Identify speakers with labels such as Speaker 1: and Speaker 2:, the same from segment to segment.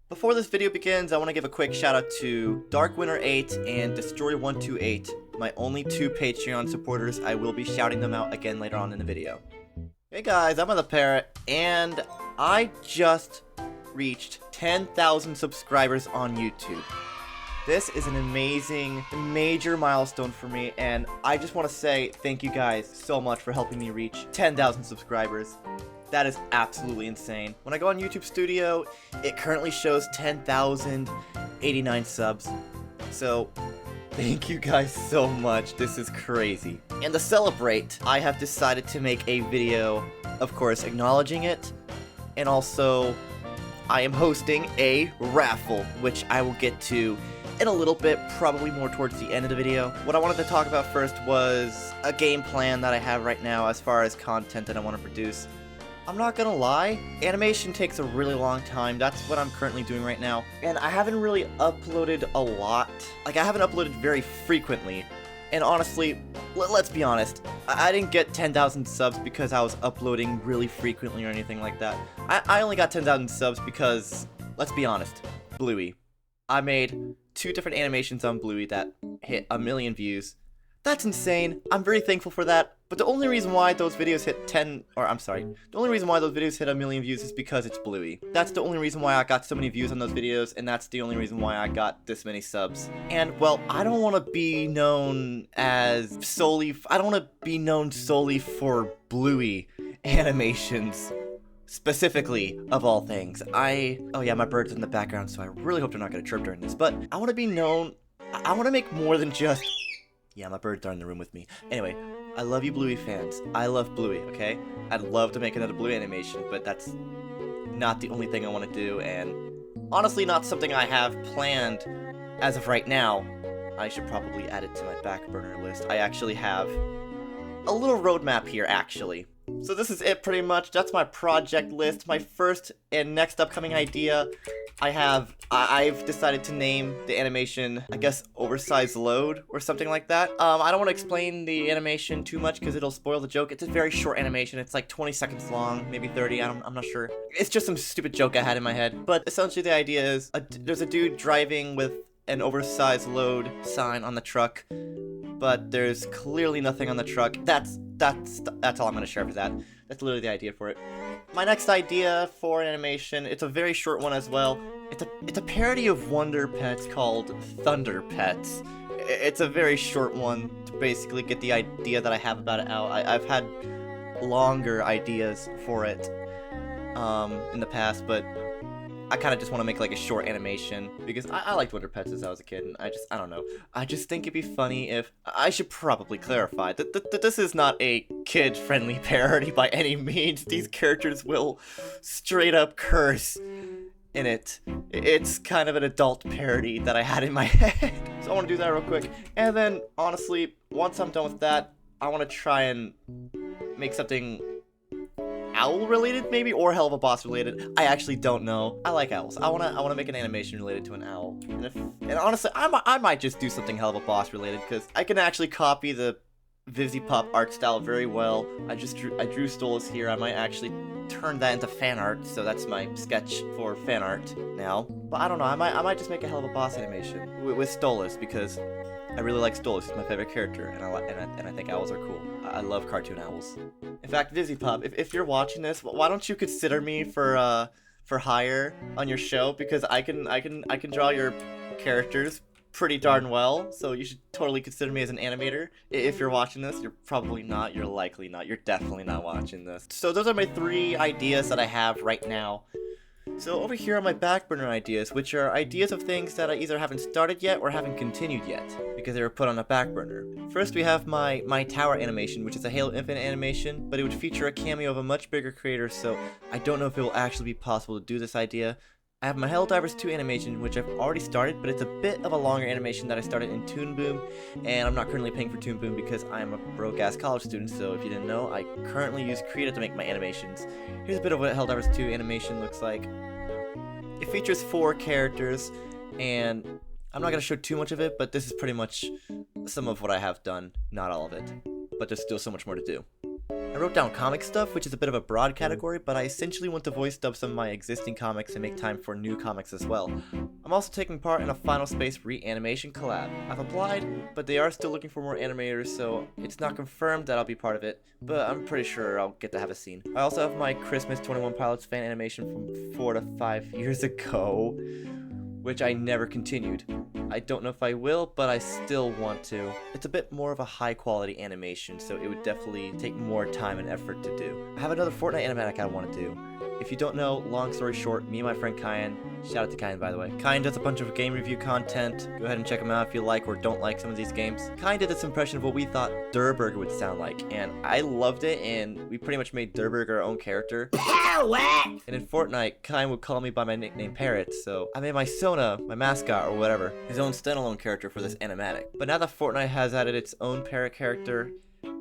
Speaker 1: Before this video begins, I want to give a quick shout out to Darkwinter8 and Destroy128, my only two Patreon supporters. I will be shouting them out again later on in the video. Hey guys, I'm the Parrot, and I just reached 10,000 subscribers on YouTube. This is an amazing, major milestone for me, and I just want to say thank you guys so much for helping me reach 10,000 subscribers. That is absolutely insane. When I go on YouTube Studio, it currently shows 10,089 subs. So, thank you guys so much. This is crazy. And to celebrate, I have decided to make a video, of course, acknowledging it. And also, I am hosting a raffle, which I will get to in a little bit, probably more towards the end of the video. What I wanted to talk about first was a game plan that I have right now as far as content that I want to produce. I'm not gonna lie, animation takes a really long time. That's what I'm currently doing right now. And I haven't really uploaded a lot. Like, I haven't uploaded very frequently. And honestly, let's be honest, I didn't get 10,000 subs because I was uploading really frequently or anything like that. I only got 10,000 subs because, let's be honest, Bluey. I made 2 different animations on Bluey that hit 1 million views. That's insane. I'm very thankful for that. But the only reason why those videos hit the only reason why those videos hit 1 million views is because it's Bluey. That's the only reason why I got so many views on those videos, and that's the only reason why I got this many subs. And, well, I don't want to be known solely for Bluey animations. Specifically, of all things. Oh yeah, my bird's in the background, so I really hope they're not going to chirp during this. But I want to be known, I want to make more than just... Yeah, my birds are in the room with me. Anyway, I love you Bluey fans. I love Bluey, okay? I'd love to make another Bluey animation, but that's not the only thing I want to do, and honestly not something I have planned as of right now. I should probably add it to my back burner list. I actually have a little roadmap here, actually. So this is it pretty much. That's my project list. My first and next upcoming idea, I've decided to name the animation, I guess, Oversized Load or something like that. I don't want to explain the animation too much because it'll spoil the joke. It's a very short animation. It's like 20 seconds long, maybe 30. I'm not sure. It's just some stupid joke I had in my head. But essentially the idea is there's a dude driving with an oversized load sign on the truck, but there's clearly nothing on the truck. That's all I'm gonna share for that. That's literally the idea for it. My next idea for an animation, it's a very short one as well. It's a parody of Wonder Pets called Thunder Pets. It's a very short one to basically get the idea that I have about it out. I've had longer ideas for it in the past, but I kind of just want to make like a short animation because I liked Wonder Pets as I was a kid, and I don't know. I just think it'd be funny if... I should probably clarify that this is not a kid-friendly parody by any means. These characters will straight up curse in it. It's kind of an adult parody that I had in my head. So I want to do that real quick. And then, honestly, once I'm done with that, I want to try and make something owl related maybe, or Hell of a Boss related. I actually don't know. I like owls. I wanna make an animation related to an owl. And honestly, I might just do something Hell of a Boss related because I can actually copy the Pop art style very well. I drew Stolas here. I might actually turn that into fan art, so that's my sketch for fan art now. But I don't know. I might just make a Hell of a Boss animation with Stolas because I really like Stolas. He's my favorite character, and I think owls are cool. I love cartoon owls. In fact, Pop, if you're watching this, why don't you consider me for hire on your show? Because I can draw your characters pretty darn well. So you should totally consider me as an animator. If you're watching this, you're probably not. You're likely not. You're definitely not watching this. So those are my 3 ideas that I have right now. So over here are my back burner ideas, which are ideas of things that I either haven't started yet or haven't continued yet, because they were put on a back burner. First we have my tower animation, which is a Halo Infinite animation, but it would feature a cameo of a much bigger creator, so I don't know if it will actually be possible to do this idea. I have my Helldivers 2 animation, which I've already started, but it's a bit of a longer animation that I started in Toon Boom, and I'm not currently paying for Toon Boom because I'm a broke-ass college student, so if you didn't know, I currently use Krita to make my animations. Here's a bit of what Helldivers 2 animation looks like. It features 4 characters, and I'm not going to show too much of it, but this is pretty much some of what I have done. Not all of it, but there's still so much more to do. I wrote down comic stuff, which is a bit of a broad category, but I essentially want to voice dub some of my existing comics and make time for new comics as well. I'm also taking part in a Final Space reanimation collab. I've applied, but they are still looking for more animators, so it's not confirmed that I'll be part of it, but I'm pretty sure I'll get to have a scene. I also have my Christmas 21 Pilots fan animation from 4 to 5 years ago, which I never continued. I don't know if I will, but I still want to. It's a bit more of a high quality animation, so it would definitely take more time and effort to do. I have another Fortnite animatic I want to do. If you don't know, long story short, me and my friend Kyan, shout out to Kyan by the way. Kyan does a bunch of game review content. Go ahead and check him out if you like or don't like some of these games. Kyan did this impression of what we thought Durburger would sound like, and I loved it, and we pretty much made Durburger our own character. And in Fortnite, Kyan would call me by my nickname Parrot, so I made my Sona, my mascot or whatever, his own standalone character for this animatic. But now that Fortnite has added its own Parrot character,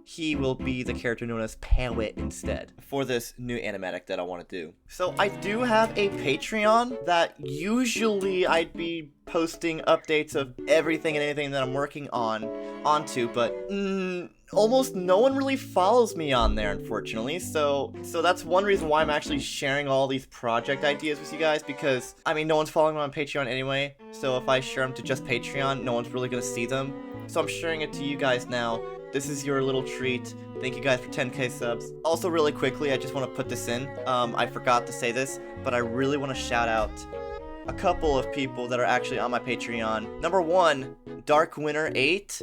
Speaker 1: he will be the character known as Parrot instead for this new animatic that I want to do. So I do have a Patreon that usually I'd be posting updates of everything and anything that I'm working onto, but almost no one really follows me on there, unfortunately. So that's one reason why I'm actually sharing all these project ideas with you guys, because I mean no one's following me on Patreon anyway. So if I share them to just Patreon, no one's really gonna see them. So I'm sharing it to you guys now. This is your little treat. Thank you guys for 10k subs. Also, really quickly, I just want to put this in. I forgot to say this, but I really want to shout out a couple of people that are actually on my Patreon. Number one, Dark Winter 8.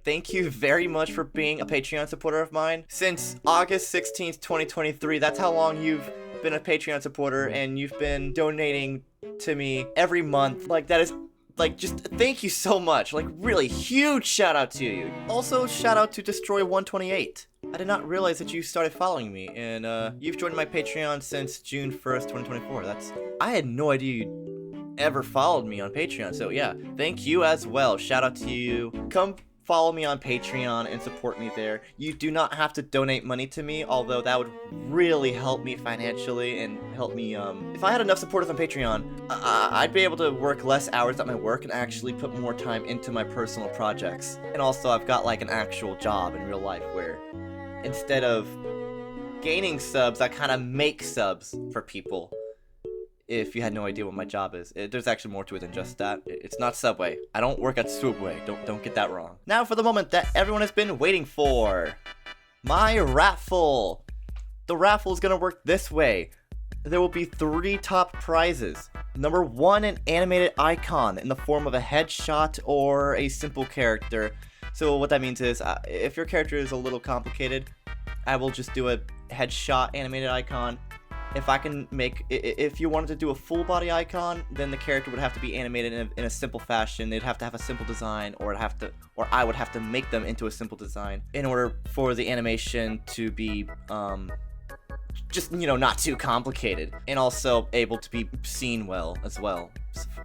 Speaker 1: Thank you very much for being a Patreon supporter of mine. Since August 16th, 2023, that's how long you've been a Patreon supporter, and you've been donating to me every month. Like, that is... like, just thank you so much. Like, really huge shout out to you. Also, shout out to Destroy128. I did not realize that you started following me, and you've joined my Patreon since June 1st, 2024. I had no idea you ever followed me on Patreon, so yeah, thank you as well. Shout out to you. Come follow me on Patreon and support me there. You do not have to donate money to me, although that would really help me financially and help me, if I had enough supporters on Patreon, I'd be able to work less hours at my work and actually put more time into my personal projects. And also, I've got like an actual job in real life where instead of gaining subs, I kind of make subs for people. If you had no idea what my job is, there's actually more to it than just that. It's not Subway. I don't work at Subway. Don't get that wrong. Now for the moment that everyone has been waiting for. My Raffle. The raffle is gonna work this way. There will be 3 top prizes. Number 1, an animated icon in the form of a headshot or a simple character. So what that means is, if your character is a little complicated, I will just do a headshot animated icon. If you wanted to do a full body icon, then the character would have to be animated in a simple fashion. They'd have to have a simple design, or I would have to make them into a simple design in order for the animation to be, just, you know, not too complicated, and also able to be seen well as well,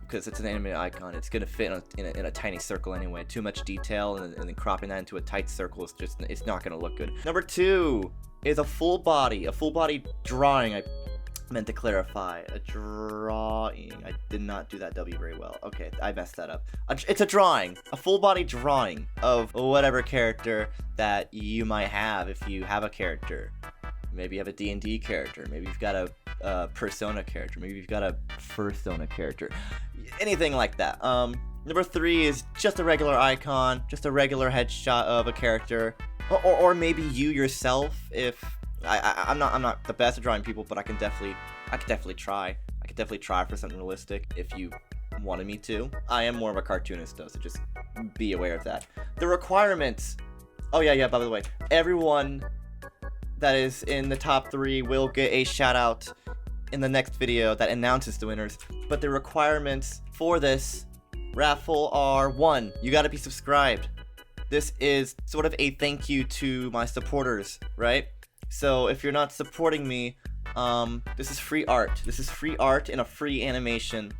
Speaker 1: because it's an animated icon. It's gonna fit in a tiny circle anyway. Too much detail and then cropping that into a tight circle is just, it's not gonna look good. Number 2 is a full body drawing. I meant to clarify, a drawing. I did not do that W very well. Okay, I messed that up. It's a drawing, a full body drawing of whatever character that you might have. If you have a character, maybe you have a D&D character, maybe you've got a Persona character, maybe you've got a Fursona character, anything like that. Number 3 is just a regular icon, just a regular headshot of a character. Or maybe you yourself. If I'm not the best at drawing people, but I could definitely try. I could definitely try for something realistic if you wanted me to. I am more of a cartoonist though, so just be aware of that. The requirements. Oh yeah. By the way, everyone that is in the top 3 will get a shout out in the next video that announces the winners. But the requirements for this raffle are: 1, you gotta be subscribed. This is sort of a thank you to my supporters, right? So if you're not supporting me, this is free art. This is free art and a free animation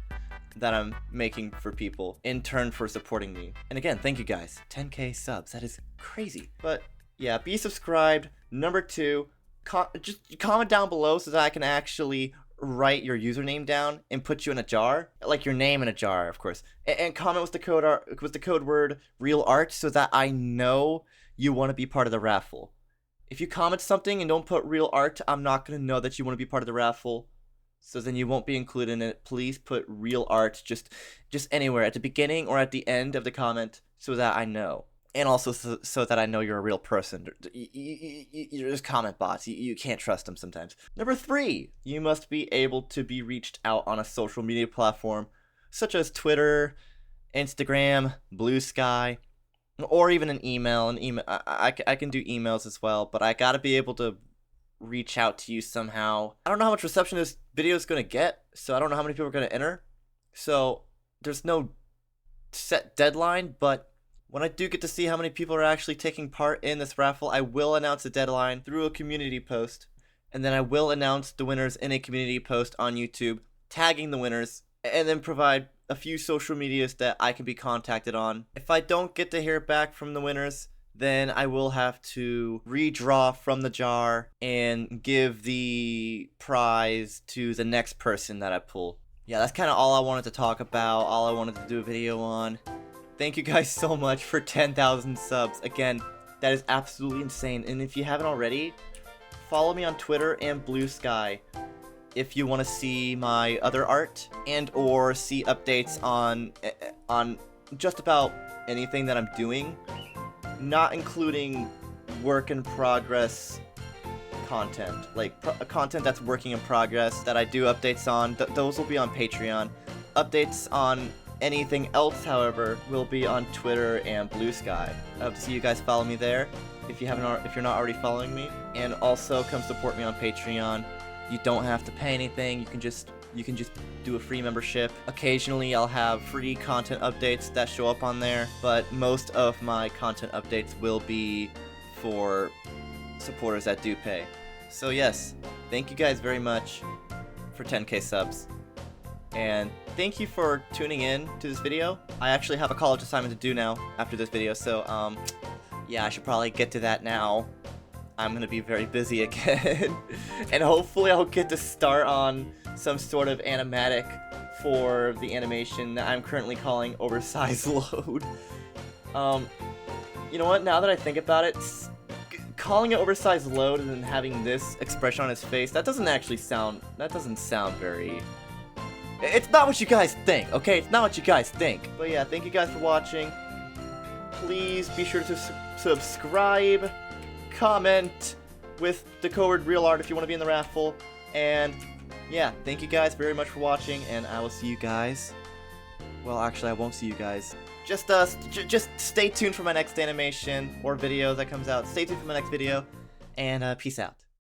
Speaker 1: that I'm making for people in turn for supporting me. And again, thank you guys. 10k subs, that is crazy. But yeah, be subscribed. Number 2, just comment down below so that I can actually write your username down and put you in a jar, like your name in a jar, of course, and comment with the code word real art so that I know you want to be part of the raffle. If you comment something and don't put real art, I'm not gonna know that you want to be part of the raffle. So then you won't be included in it. Please put real art just anywhere at the beginning or at the end of the comment so that I know. And also so that I know you're a real person. You're just comment bots. You can't trust them sometimes. Number 3, you must be able to be reached out on a social media platform such as Twitter, Instagram, Blue Sky, or even an email. I can do emails as well, but I gotta be able to reach out to you somehow. I don't know how much reception this video is gonna get, so I don't know how many people are gonna enter. So there's no set deadline, but when I do get to see how many people are actually taking part in this raffle, I will announce a deadline through a community post, and then I will announce the winners in a community post on YouTube, tagging the winners, and then provide a few social medias that I can be contacted on. If I don't get to hear back from the winners, then I will have to redraw from the jar and give the prize to the next person that I pull. Yeah, that's kind of all I wanted to talk about, all I wanted to do a video on. Thank you guys so much for 10,000 subs. Again, that is absolutely insane. And if you haven't already, follow me on Twitter and Blue Sky if you want to see my other art and or see updates on just about anything that I'm doing, not including work in progress content, like content that's working in progress that I do updates on. Those will be on Patreon. Updates on anything else, however, will be on Twitter and Blue Sky. I hope to see you guys follow me there if you're not already following me, and also come support me on Patreon. You don't have to pay anything. You can just do a free membership. Occasionally I'll have free content updates that show up on there, but most of my content updates will be for supporters that do pay. So yes, thank you guys very much for 10k subs. And thank you for tuning in to this video. I actually have a college assignment to do now after this video, so yeah, I should probably get to that now. I'm gonna be very busy again. And hopefully I'll get to start on some sort of animatic for the animation that I'm currently calling Oversized Load. You know what, now that I think about it, calling it Oversized Load and then having this expression on his face, that doesn't sound very... It's not what you guys think, okay? It's not what you guys think. But yeah, thank you guys for watching. Please be sure to subscribe, comment with the code REALART if you want to be in the raffle. And yeah, thank you guys very much for watching, and I will see you guys. Well, actually, I won't see you guys. Just stay tuned for my next animation or video that comes out. Stay tuned for my next video, and peace out.